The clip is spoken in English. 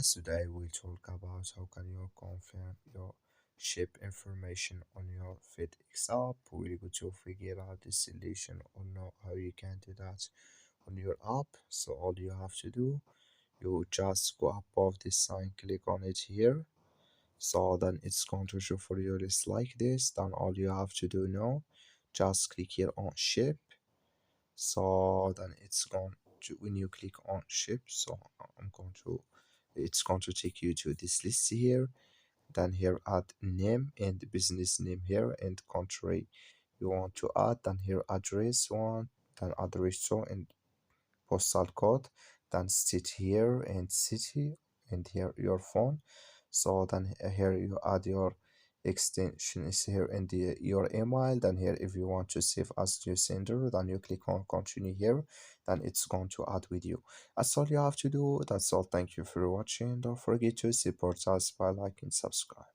Today we talk about how can you confirm your ship information on your FedEx app. We're going to figure out the solution or know how you can do that on your app. So all you have to do, you just go above this sign, click on it here. So then it's going to show for you list like this. Then all you have to do now, just click here on ship. So then it's going to, when you click on ship, so I'm going to, it's going to take you to this list here. Then here add name and business name here and country you want to add. Then here address one, then address two and postal code, then state here and city, and here your phone. So then here you add your extensions here in your email. Then here if you want to save as to sender, then you click on continue here, then it's going to add with you. That's all you have to do. That's all. Thank you for watching. Don't forget to support us by liking, subscribe.